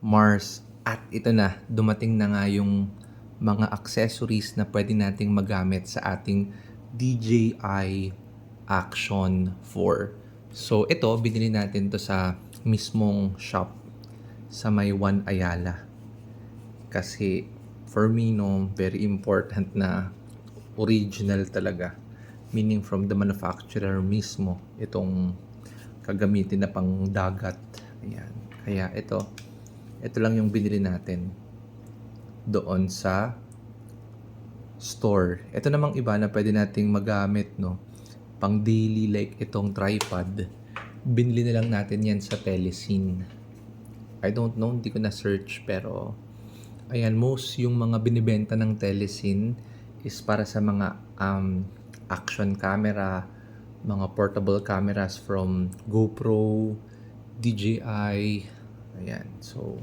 Mars. At ito na, dumating na nga yung mga accessories na pwede nating magamit sa ating DJI Action 4. So ito, binili natin to sa mismong shop sa may One Ayala. Kasi for me, no, very important na original talaga. Meaning from the manufacturer mismo, itong kagamitin na pang dagat. Ayan. Kaya ito lang yung binili natin doon sa store. Ito namang iba na pwede nating magamit, no, pang daily, like itong tripod. Binili na lang natin yan sa Telesin. I don't know, hindi ko na search, pero ayan, most yung mga binibenta ng Telesin is para sa mga action camera, mga portable cameras from GoPro, DJI. Ayan, so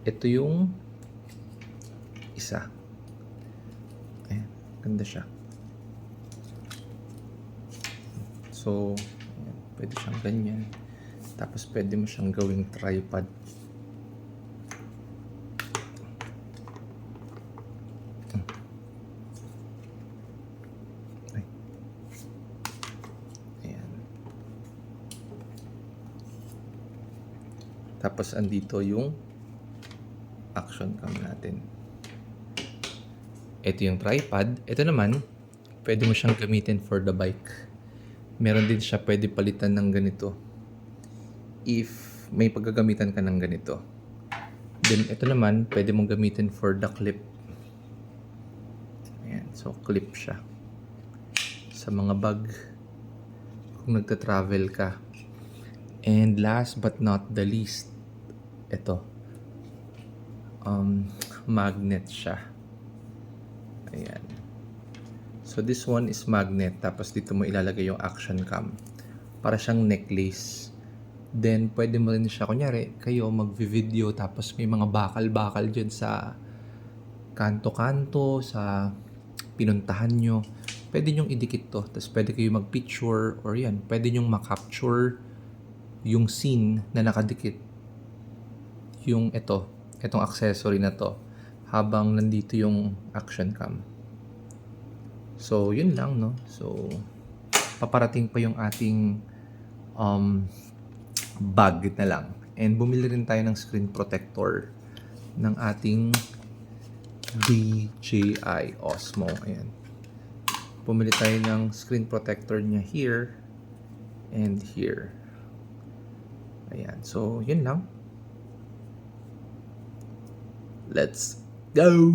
ito yung isa. Ayan, ganda siya. So, ayan, pwede siyang ganyan. Tapos pwede mo siyang gawing tripod. Ayan. Tapos andito yung action cam natin. Ito yung tripod. Ito naman, pwede mo siyang gamitin for the bike. Meron din siya pwede palitan ng ganito if may paggagamitan ka ng ganito. Then ito naman, pwede mong gamitin for the clip. Ayan, so clip siya sa mga bag kung nagta-travel ka. And last but not the least, ito, magnet siya. Ayan. So this one is magnet, tapos dito mo ilalagay yung action cam. Para siyang necklace. Then pwede mo rin siya, kunyari kayo mag-video tapos may mga bakal-bakal dyan sa kanto-kanto, sa pinuntahan nyo. Pwede nyong idikit to. Tapos pwede kayo mag-picture or yan. Pwede nyong makapture yung scene na nakadikit. Yung itong accessory na to habang nandito yung action cam. So, yun lang, no? So, paparating pa yung ating bag na lang. And bumili rin tayo ng screen protector ng ating DJI Osmo. Ayan. Bumili tayo ng screen protector niya here and here. Ayan. So, yun lang. Let's go!